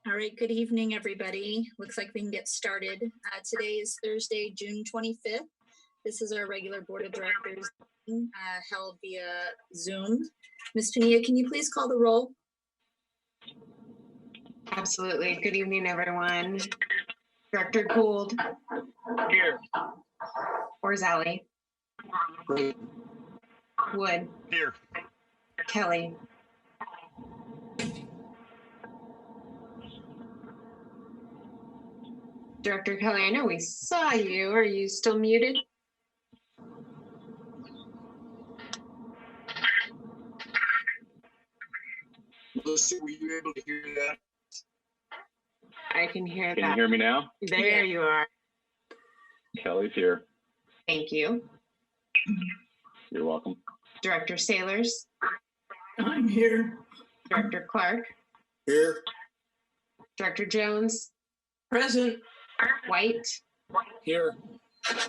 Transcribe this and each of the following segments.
All right, good evening, everybody. Looks like we can get started. Today is Thursday, June 25th. This is our regular Board of Directors meeting, held via Zoom. Ms. Pania, can you please call the roll? Absolutely. Good evening, everyone. Director Gould. Here. Orzali. Wood. Here. Kelly. Director Kelly, I know we saw you. Are you still muted? Lucy, were you able to hear that? I can hear Can that. you hear me now? There you are. Kelly's here. Thank you. You're welcome. Director Sailors. I'm here. Director Clark. Here. Director Jones. Present. White. Here.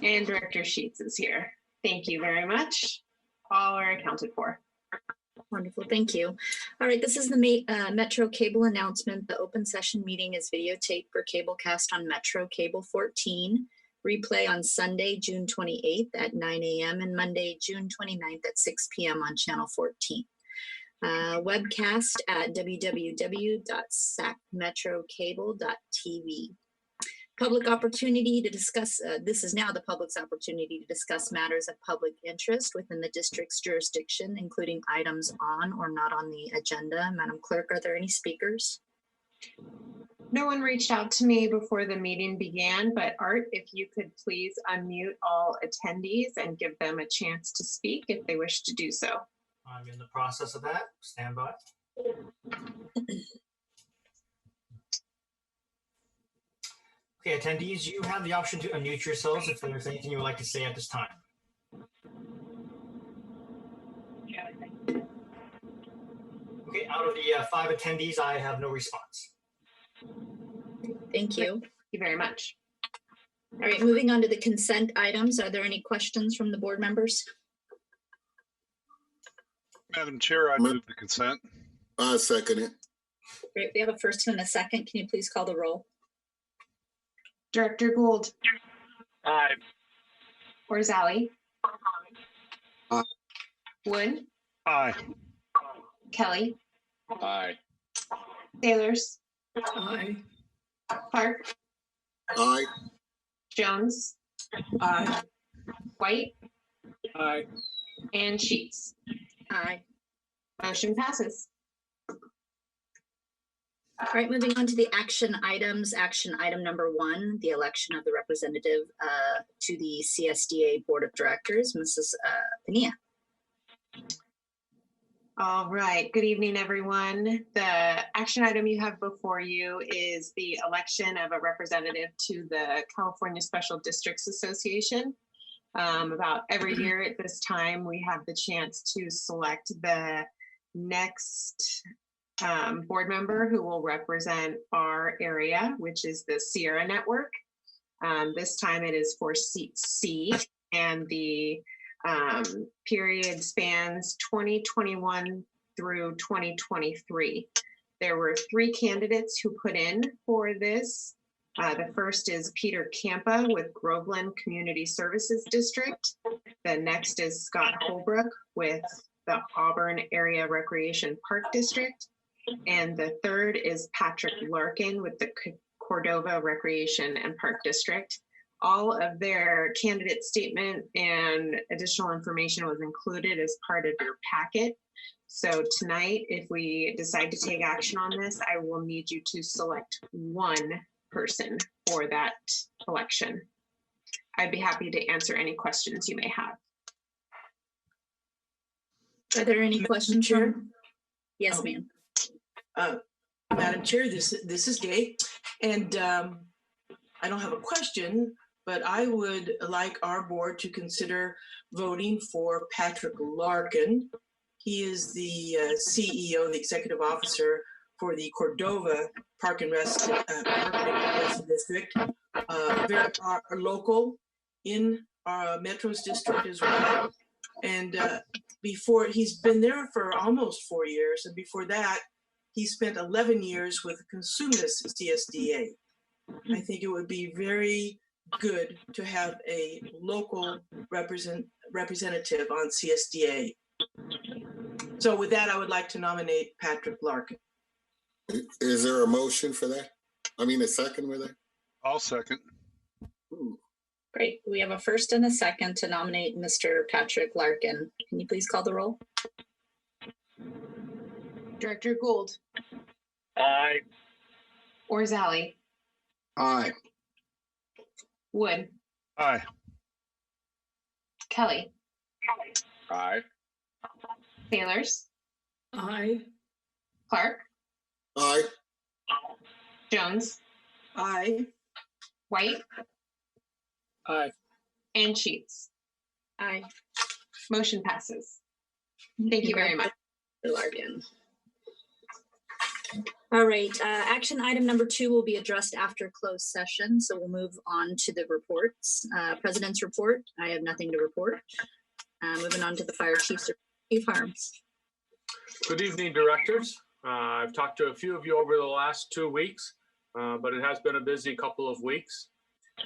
And Director Sheets is here. Thank you very much. All are accounted for. Wonderful, thank you. All right, this is the Metro Cable announcement. The open session meeting is videotaped for cablecast on Metro Cable 14. Replay on Sunday, June 28th at 9 a.m. and Monday, June 29th at 6 p.m. on Channel 14. Webcast at www.sacmetrocable.tv. Public opportunity to discuss, this is now the public's opportunity to discuss matters of public interest within the district's jurisdiction, including items on or not on the agenda. Madam Clerk, are there any speakers? No one reached out to me before the meeting began, but Art, if you could please unmute all attendees and give them a chance to speak if they wish to do so. I'm in the process of that. Stand by. Okay, attendees, you have the option to unmute yourselves if there's anything you would like to say at this time. Okay, out of the 5 attendees, I have no response. Thank you. Thank you very much. All right, moving on to the consent items. Are there any questions from the board members? Madam Chair, I move the consent. I second it. Great, we have a first and a second. Can you please call the roll? Director Gould. Aye. Orzali. Aye. Wood. Aye. Kelly. Aye. Sailors. Aye. Clark. Aye. Jones. Aye. White. Aye. And Sheets. Aye. Motion passes. All right, moving on to the action items. Action item number 1, the election of the representative to the CSDA Board of Directors, Mrs. Pania. All right. Good evening, everyone. The action item you have before you is the election of a representative to the California Special Districts Association. About every year at this time, we have the chance to select the next board member who will represent our area, which is the Sierra Network. This time it is for seat C, and the period spans 2021 through 2023. There were 3 candidates who put in for this. The first is Peter Campa with Groveland Community Services District. The next is Scott Holbrook with the Auburn Area Recreation Park District. And the third is Patrick Larkin with the Cordova Recreation and Park District. All of their candidate statement and additional information was included as part of your packet. So tonight, if we decide to take action on this, I will need you to select one person for that election. I'd be happy to answer any questions you may have. Are there any questions? Chair? Yes, Oh. ma'am. Madam Chair, this is Gay, and I don't have a question, but I would like our board to consider voting for Patrick Larkin. He is the CEO, the executive officer for the Cordova Park and Rest District, very local in our Metro's district as well. And before, he's been there for almost 4 years, and before that, he spent 11 years with Consumnes CSDA. I think it would be very good to have a local representative on CSDA. So with that, I would like to nominate Patrick Larkin. Is there a motion for that? I mean, a second with it? I'll second. Great. We have a first and a second to nominate Mr. Patrick Larkin. Can you please call the roll? Director Gould, Aye. Orzali, Aye. Wood, Aye. Kelly, Aye. Sailors, Aye. Clark, Aye. Jones, Aye. White, Aye. and Sheets. Aye. Motion passes. Thank you very much. Mr. Larkin. All right, action item number 2 will be addressed after closed session, so we'll move on to the reports. President's report, I have nothing to report. Moving on to the fire chief's report. Chief Harms. Good evening, directors. I've talked to a few of you over the last 2 weeks, but it has been a busy couple of weeks.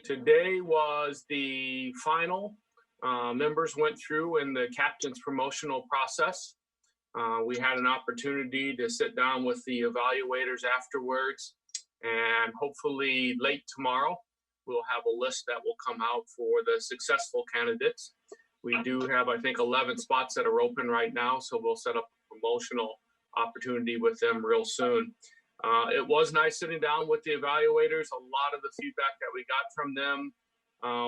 Today was the final. Members went through in the captain's promotional process. We had an opportunity to sit down with the evaluators afterwards, and hopefully late tomorrow, we'll have a list that will come out for the successful candidates. We do have, I think, 11 spots that are open right now, so we'll set up a promotional opportunity with them real soon. It was nice sitting down with the evaluators. A lot of the feedback that we got from them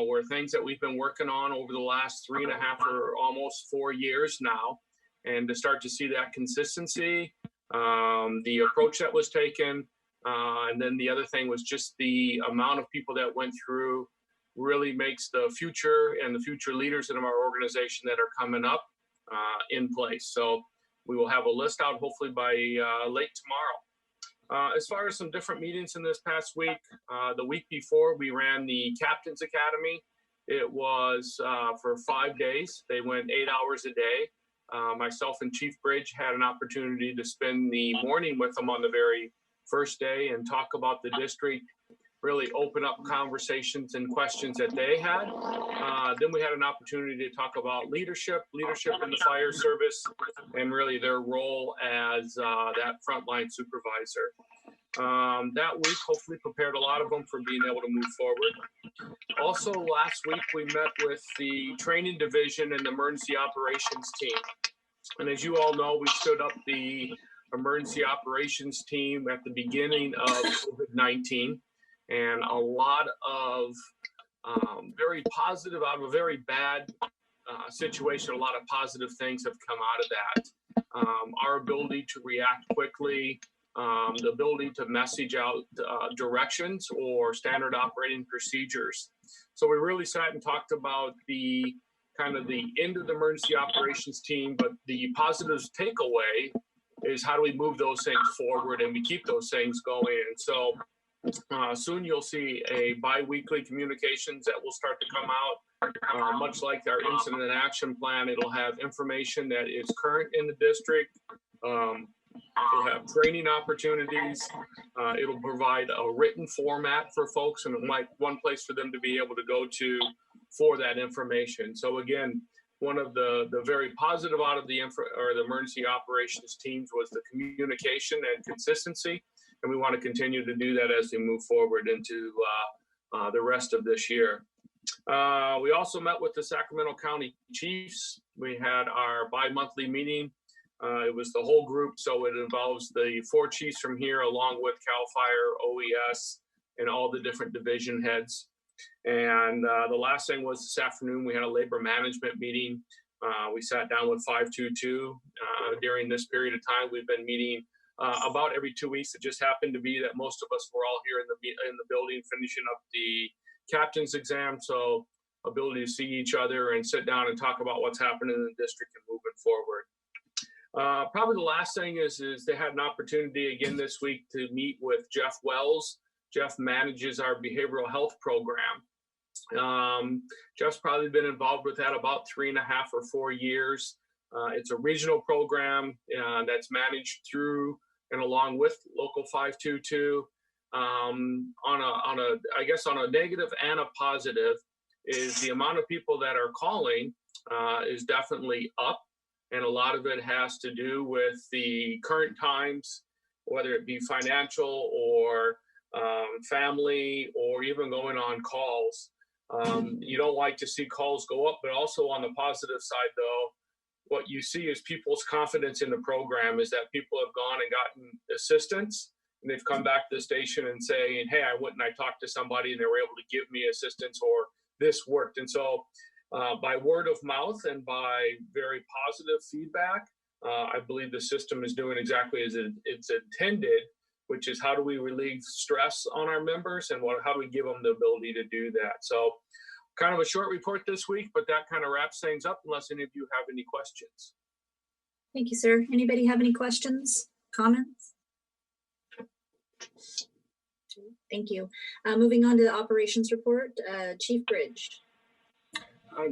were things that we've been working on over the last 3.5 or almost 4 years now. And to start to see that consistency, the approach that was taken, and then the other thing was just the amount of people that went through really makes the future and the future leaders in our organization that are coming up in place. So we will have a list out hopefully by late tomorrow. As far as some different meetings in this past week, the week before we ran the Captain's Academy. It was for 5 days. They went 8 hours a day. Myself and Chief Bridge had an opportunity to spend the morning with them on the very first day and talk about the district, really open up conversations and questions that they had. Then we had an opportunity to talk about leadership in the fire service, and really their role as that frontline supervisor. That week hopefully prepared a lot of them for being able to move forward. Also last week we met with the training division and the emergency operations team. And as you all know, we stood up the emergency operations team at the beginning of COVID-19, and a lot of very positive out of a very bad situation. A lot of positive things have come out of that. Our ability to react quickly, the ability to message out directions or standard operating procedures. So we really sat and talked about the kind of the end of the emergency operations team, but the positives takeaway is how do we move those things forward and we keep those things going. And so soon you'll see a bi-weekly communications that will start to come out. Much like our incident and action plan, it'll have information that is current in the district. It'll have training opportunities. It'll provide a written format for folks and like one place for them to be able to go to for that information. So again, one of the very positive out of the emergency operations teams was the communication and consistency. And we want to continue to do that as we move forward into the rest of this year. We also met with the Sacramento County Chiefs. We had our bi-monthly meeting. It was the whole group, so it involves the 4 chiefs from here, along with CAL FIRE, OES, and all the different division heads. And the last thing was this afternoon, we had a labor management meeting. We sat down with 522. During this period of time, we've been meeting about every 2 weeks. It just happened to be that most of us were all here in the building finishing up the captain's exam. So ability to see each other and sit down and talk about what's happening in the district and moving forward. Probably the last thing is they had an opportunity again this week to meet with Jeff Wells. Jeff manages our behavioral health program. Jeff's probably been involved with that about 3.5 or 4 years. It's a regional program that's managed through and along with Local 522, I guess on a negative and a positive, is the amount of people that are calling is definitely up. And a lot of it has to do with the current times, whether it be financial or family, or even going on calls. You don't like to see calls go up, but also on the positive side, though, what you see is people's confidence in the program is that people have gone and gotten assistance, and they've come back to the station and saying, hey, I went and I talked to somebody and they were able to give me assistance, or this worked. And so by word of mouth and by very positive feedback, I believe the system is doing exactly as it's intended, which is how do we relieve stress on our members, and how do we give them the ability to do that. So kind of a short report this week, but that kind of wraps things up unless any of you have any questions. Thank you, sir. Anybody have any questions, comments? Thank you. Moving on to the operations report, Chief Bridge.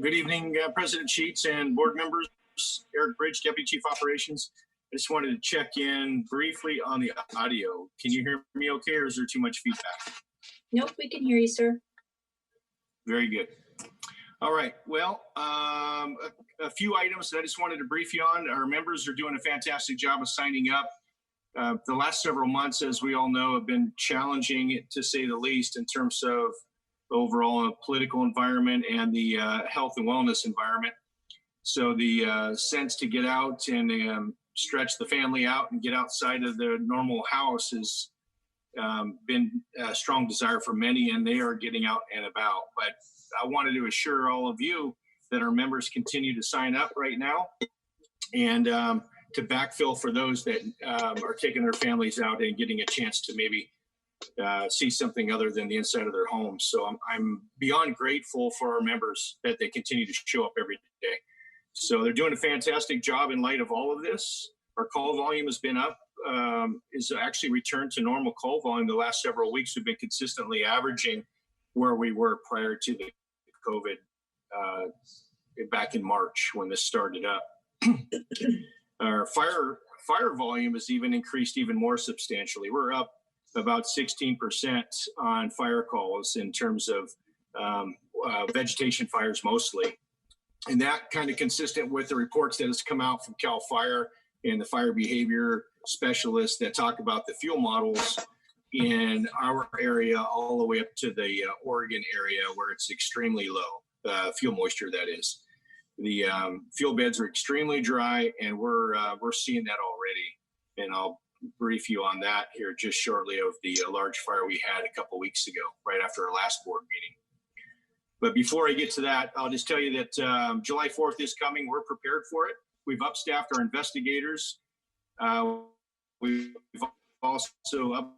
Good evening, President Sheets and board members. Eric Bridge, Deputy Chief Operations. I just wanted to check in briefly on the audio. Can you hear me okay, or is there too much feedback? Nope, we can hear you, sir. Very good. All right. Well, a few items that I just wanted to brief you on. Our members are doing a fantastic job of signing up. The last several months, as we all know, have been challenging, to say the least, in terms of the overall political environment and the health and wellness environment. So the sense to get out and stretch the family out and get outside of the normal house has been a strong desire for many, and they are getting out and about. But I wanted to assure all of you that our members continue to sign up right now, and to backfill for those that are taking their families out and getting a chance to maybe see something other than the inside of their homes. So I'm beyond grateful for our members that they continue to show up every day. So they're doing a fantastic job in light of all of this. Our call volume has been up, is actually returned to normal call volume the last several weeks. We've been consistently averaging where we were prior to the COVID back in March when this started up. Our fire volume has even increased even more substantially. We're up about 16% on fire calls in terms of vegetation fires mostly. And that kind of consistent with the reports that has come out from CAL FIRE and the fire behavior specialists that talk about the fuel models in our area all the way up to the Oregon area, where it's extremely low, fuel moisture that is. The fuel beds are extremely dry, and we're seeing that already. And I'll brief you on that here just shortly of the large fire we had a couple weeks ago, right after our last board meeting. But before I get to that, I'll just tell you that July 4th is coming. We're prepared for it. We've upstaffed our investigators. We've also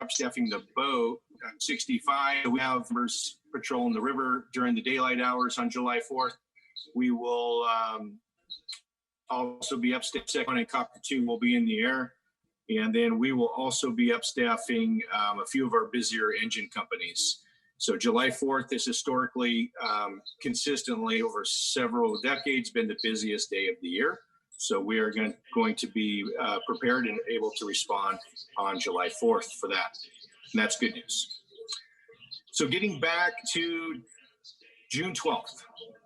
upstaffing the boat. 65. We have members patrolling the river during the daylight hours on July 4th. We will also be upstaffing, and Copter 2 will be in the air. And then we will also be upstaffing a few of our busier engine companies. So July 4th is historically, consistently over several decades, been the busiest day of the year. So we are going to be prepared and able to respond on July 4th for that. And that's good news. So getting back to June 12th.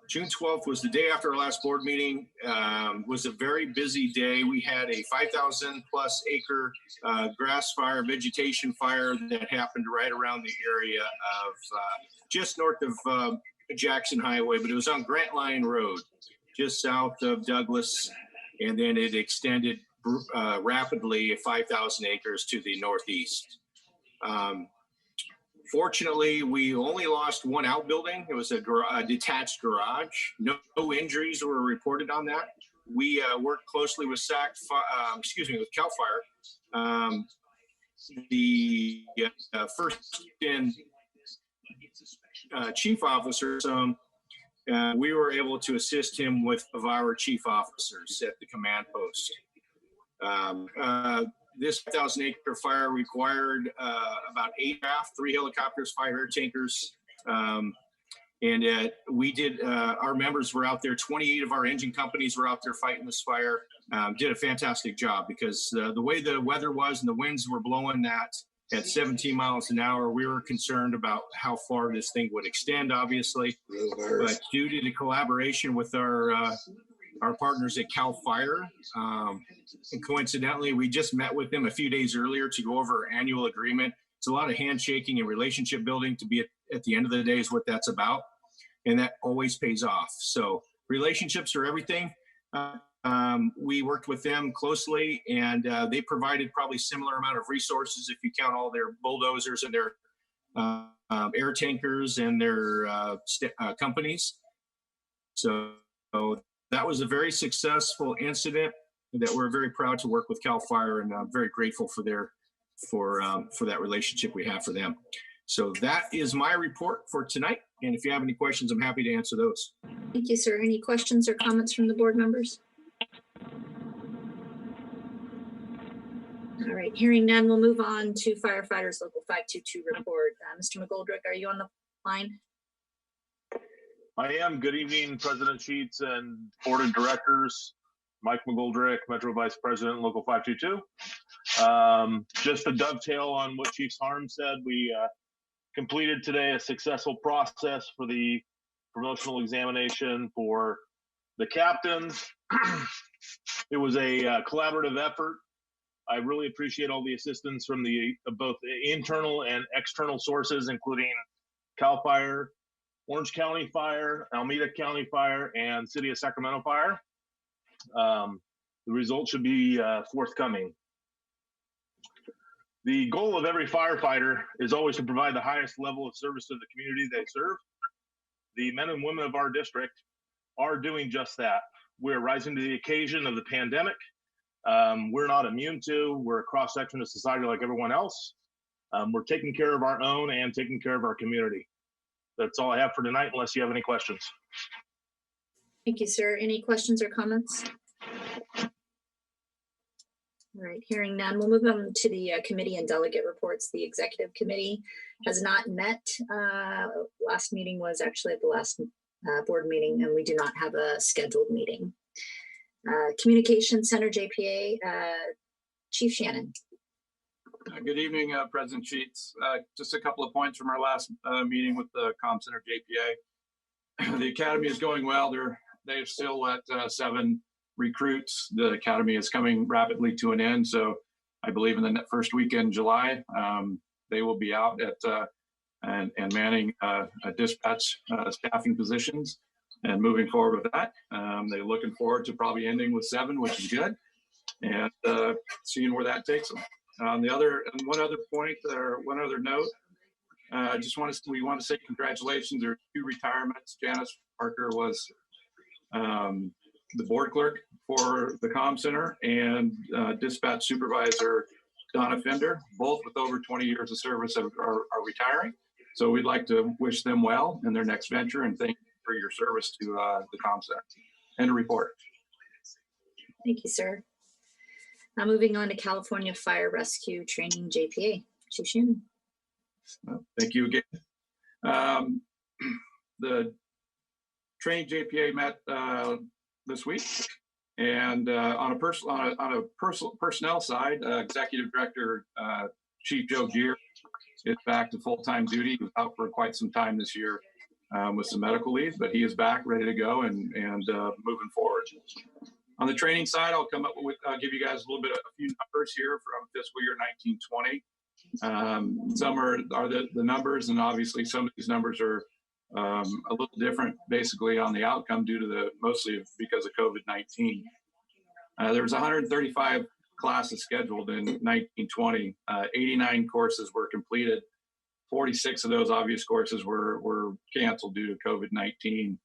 June 12th was the day after our last board meeting. Was a very busy day. We had a 5,000 plus acre grass fire, vegetation fire that happened right around the area of just north of Jackson Highway, but it was on Grant Line Road, just south of Douglas. And then it extended rapidly 5,000 acres to the northeast. Fortunately, we only lost one outbuilding. It was a detached garage. No injuries were reported on that. We worked closely with with CAL FIRE. The first in chief officer, we were able to assist him with our chief officers at the command post. This 1,000 acre fire required about 8 craft, 3 helicopters, 5 air tankers, And we did, our members were out there, 28 of our engine companies were out there fighting this fire. Did a fantastic job because the way the weather was and the winds were blowing that at 17 miles an hour, we were concerned about how far this thing would extend, obviously. But due to the collaboration with our partners at CAL FIRE, and coincidentally, we just met with them a few days earlier to go over our annual agreement. It's a lot of handshaking and relationship building to be at the end of the day is what that's about. And that always pays off. So relationships are everything. We worked with them closely and they provided probably similar amount of resources if you count all their bulldozers and their air tankers and their companies. So that was a very successful incident that we're very proud to work with CAL FIRE and very grateful for that relationship we have for them. So that is my report for tonight. And if you have any questions, I'm happy to answer those. Thank you, sir. Any questions or comments from the board members? All right, hearing none, we'll move on to firefighters local 522 report. Mr. McGoldrick, are you on the line? I am. Good evening, President Sheets and Board of Directors. Mike McGoldrick, Metro Vice President, Local 522. Just to dovetail on what Chief Harm said, we completed today a successful process for the promotional examination for the captains. It was a collaborative effort. I really appreciate all the assistance from both the internal and external sources, including CAL FIRE, Orange County Fire, Alameda County Fire, and City of Sacramento Fire. The results should be forthcoming. The goal of every firefighter is always to provide the highest level of service to the community they serve. The men and women of our district are doing just that. We're rising to the occasion of the pandemic. We're not immune to, we're a cross-section of society like everyone else. We're taking care of our own and taking care of our community. That's all I have for tonight, unless you have any questions. Thank you, sir. Any questions or comments? All right, hearing none, we'll move on to the committee and delegate reports. The executive committee has not met. Last meeting was actually at the last board meeting, and we do not have a scheduled meeting. Communication Center JPA, Chief Shannon. Good evening, President Sheets. Just a couple of points from our last meeting with the Comm Center JPA. The academy is going well. They're still at 7 recruits. The academy is coming rapidly to an end. So I believe in the first weekend in July, they will be out at and manning dispatch staffing positions and moving forward with that. They're looking forward to probably ending with 7, which is good, and seeing where that takes them. One other point or one other note, we want to say congratulations. There are 2 retirements. Janice Parker was the board clerk for the Comm Center, and dispatch supervisor Donna Fender, both with over 20 years of service, are retiring. So we'd like to wish them well in their next venture and thank you for your service to the Comm Center. And a report. Thank you, sir. Now moving on to California Fire Rescue Training JPA, Chief Shannon. Thank you again. The training JPA met this week, and on a personnel side, Executive Director Chief Joe Gear is back to full-time duty. He was out for quite some time this year with some medical leave, but he is back, ready to go, and moving forward. On the training side, I'll give you guys a few numbers here from fiscal year 1920. Some are the numbers, and obviously some of these numbers are a little different, basically on the outcome due to mostly because of COVID-19. There was 135 classes scheduled in 1920. 89 courses were completed. 46 of those obvious courses were canceled due to COVID-19.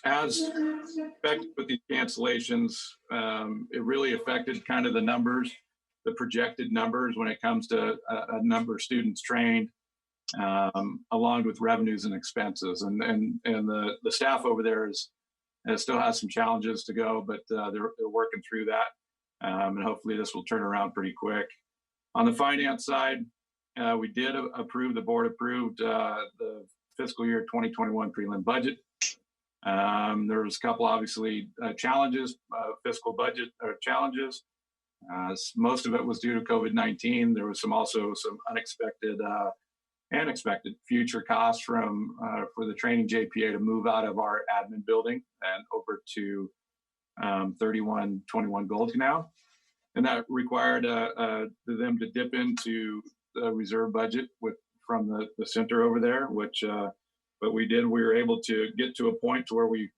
As expected with these cancellations, it really affected kind of the numbers, the projected numbers when it comes to a number of students trained, along with revenues and expenses. And the staff over there still has some challenges to go, but they're working through that. And hopefully this will turn around pretty quick. On the finance side, the board approved the fiscal year 2021 prelim budget. There was a couple, obviously, challenges, fiscal budget challenges. Most of it was due to COVID-19. There was also some unexpected and expected future costs from for the training JPA to move out of our admin building and over to 3121 Gold Canal. And that required them to dip into the reserve budget from the center over there, which but we did. We were able to get to a point to where we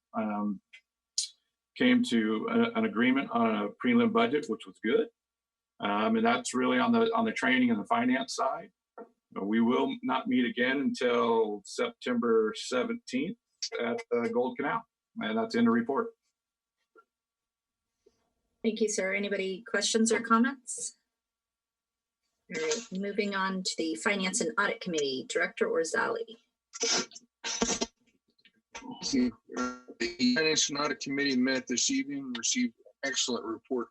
came to an agreement on a prelim budget, which was good. And that's really on the training and the finance side. We will not meet again until September 17th at Gold Canal, and that's in the report. Thank you, sir. Anybody questions or comments? All right, moving on to the Finance and Audit Committee, Director Orzali. The Finance and Audit Committee met this evening, received an excellent report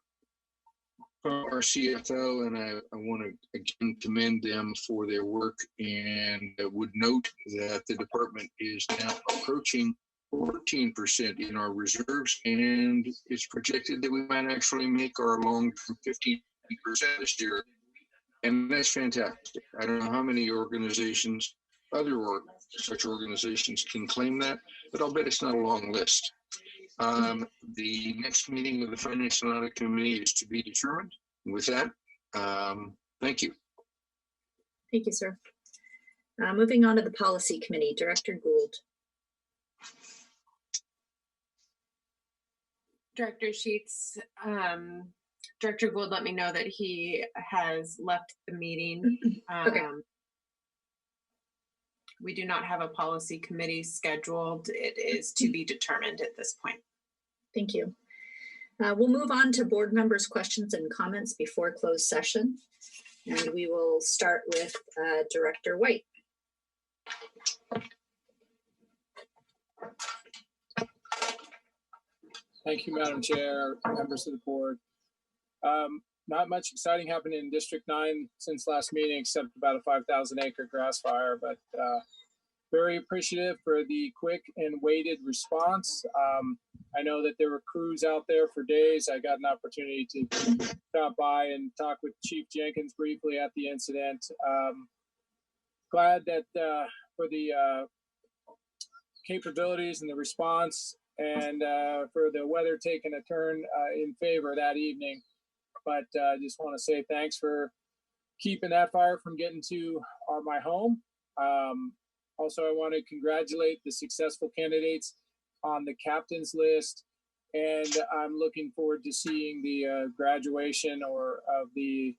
from our CFO, and I want to again commend them for their work, and would note that the department is now approaching 14% in our reserves, and it's projected that we might actually make our long-term 15% this year, and that's fantastic. I don't know how many organizations, such organizations can claim that, but I'll bet it's not a long list. The next meeting of the Finance and Audit Committee is to be determined. With that, thank you. Thank you, sir. Moving on to the Policy Committee, Director Gould. Director Sheets, Director Gould let me know that he has left the meeting. Okay. We do not have a policy committee scheduled. It is to be determined at this point. Thank you. We'll move on to board members' questions and comments before closed session. And we will start with Director White. Thank you, Madam Chair, members of the board. Not much exciting happened in District 9 since last meeting, except about a 5,000 acre grass fire, but very appreciative for the quick and weighted response. I know that there were crews out there for days. I got an opportunity to stop by and talk with Chief Jenkins briefly at the incident. Glad that for the capabilities and the response, and for the weather taking a turn in favor that evening. But I just want to say thanks for keeping that fire from getting to my home. Also, I want to congratulate the successful candidates on the captain's list, and I'm looking forward to seeing the graduation of the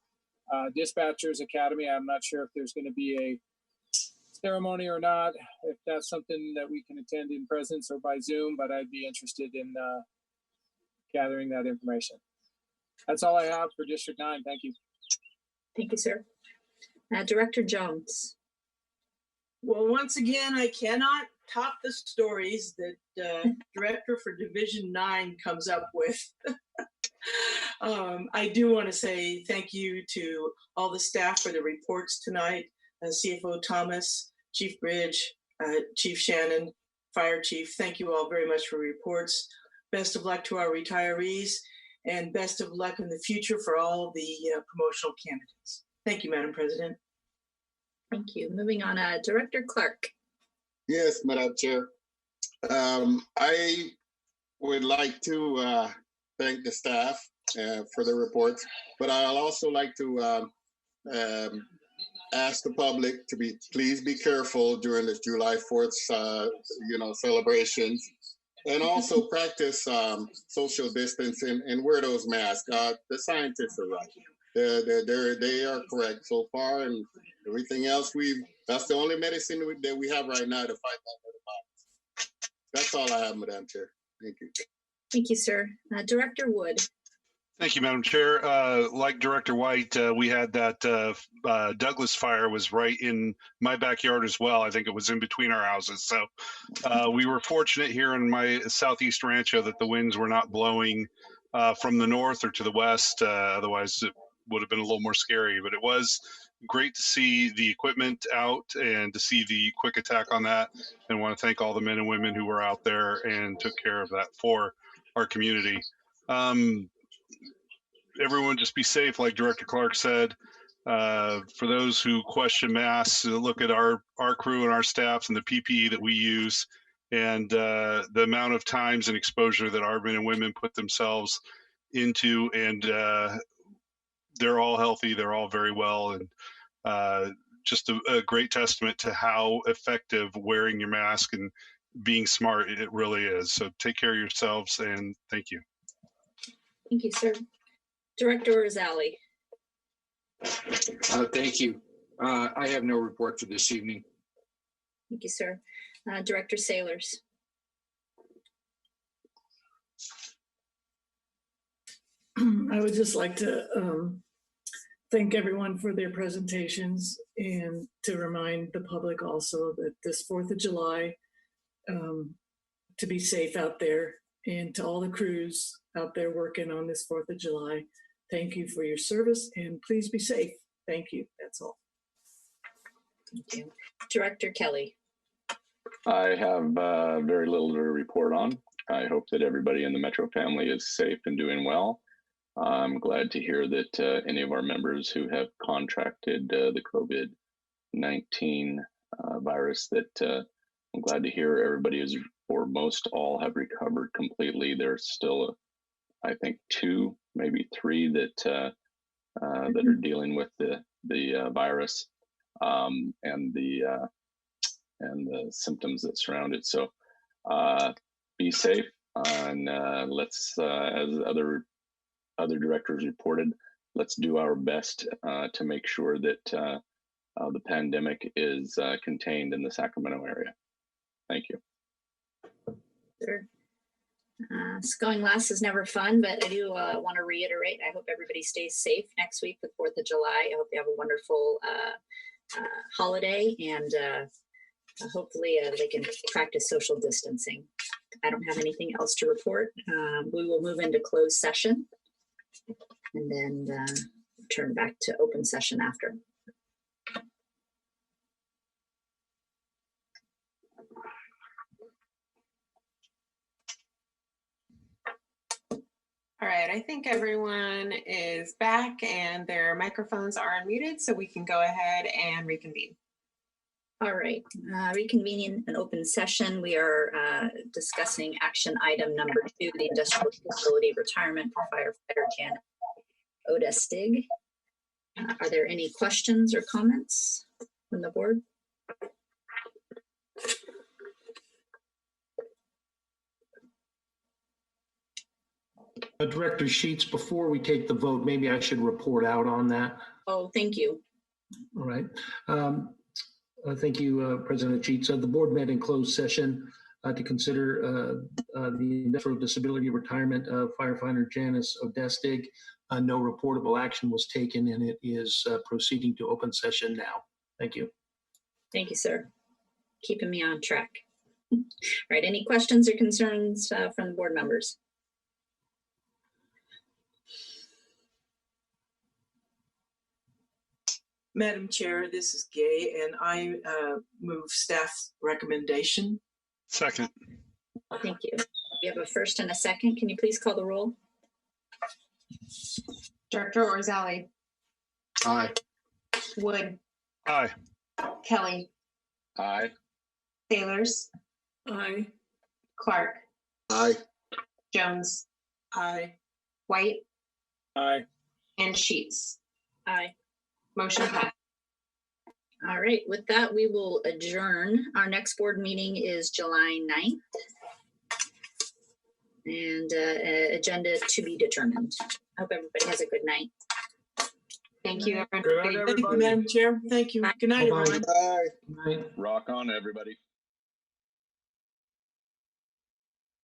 Dispatchers Academy. I'm not sure if there's going to be a ceremony or not, if that's something that we can attend in presence or by Zoom, but I'd be interested in gathering that information. That's all I have for District 9. Thank you. Thank you, sir. Director Jones. Well, once again, I cannot top the stories that Director for Division 9 comes up with. I do want to say thank you to all the staff for the reports tonight. CFO Thomas, Chief Bridge, Chief Shannon, Fire Chief, thank you all very much for reports. Best of luck to our retirees, and best of luck in the future for all the promotional candidates. Thank you, Madam President. Thank you. Moving on, Director Clark. Yes, Madam Chair. I would like to thank the staff for the reports, but I'll also like to ask the public to please be careful during the July 4th, celebrations, and also practice social distancing and wear those masks. The scientists are right. They are correct so far, and everything else that's the only medicine that we have right now to fight that virus. That's all I have, Madam Chair. Thank you. Thank you, sir. Director Wood. Thank you, Madam Chair. Like Director White, we had that Douglas fire was right in my backyard as well. I think it was in between our houses. So we were fortunate here in my southeast rancho that the winds were not blowing from the north or to the west. Otherwise, would have been a little more scary. But it was great to see the equipment out and to see the quick attack on that. And I want to thank all the men and women who were out there and took care of that for our community. Everyone just be safe, like Director Clark said. For those who question masks, look at our crew and our staffs and the PPE that we use, and the amount of times and exposure that our men and women put themselves into, and they're all healthy, they're all very well, and just a great testament to how effective wearing your mask and being smart it really is. So take care of yourselves, and thank you. Thank you, sir. Director Orzali. Thank you. I have no report for this evening. Thank you, sir. Director Sailors. I would just like to thank everyone for their presentations and to remind the public also that this 4th of July, to be safe out there, and to all the crews out there working on this 4th of July, thank you for your service and please be safe. Thank you. That's all. Thank you. Director Kelly. I have very little to report on. I hope that everybody in the Metro family is safe and doing well. I'm glad to hear that any of our members who have contracted the COVID-19 virus, that I'm glad to hear everybody is, or most all, have recovered completely. There's still, I think, 2, maybe 3 that that are dealing with the virus and the symptoms that surround it. So be safe, and let's, as other directors reported, let's do our best to make sure that the pandemic is contained in the Sacramento area. Thank you. Sure. Going last is never fun, but I do want to reiterate, I hope everybody stays safe next week, the 4th of July. I hope you have a wonderful holiday, and hopefully they can practice social distancing. I don't have anything else to report. We will move into closed session and then turn back to open session after. All right, I think everyone is back and their microphones are unmuted, so we can go ahead and reconvene. All right, reconvening an open session. We are discussing action item number 2, the industrial facility retirement for firefighter Janet Odestig. Are there any questions or comments from the board? Director Sheets, before we take the vote, maybe I should report out on that. Oh, thank you. All right. Thank you, President Sheets. The board met in closed session to consider the industrial disability retirement of firefighter Janice Odestig. No reportable action was taken, and it is proceeding to open session now. Thank you. Thank you, sir. Keeping me on track. All right, any questions or concerns from the board members? Madam Chair, this is Gay, and I move staff's recommendation. Second. Thank you. We have a first and a second. Can you please call the roll? Director Orzali. Aye. Wood. Aye. Kelly. Aye. Sailors. Aye. Clark. Aye. Jones. Aye. White. Aye. And Sheets. Aye. Motion passed. All right, with that, we will adjourn. Our next board meeting is July 9th. And agenda to be determined. I hope everybody has a good night. Thank you, everyone. Good night, Thank you, everybody. Madam Chair. Thank you. Good night, Bye-bye. everyone. Aye. Good night. Rock on, everybody.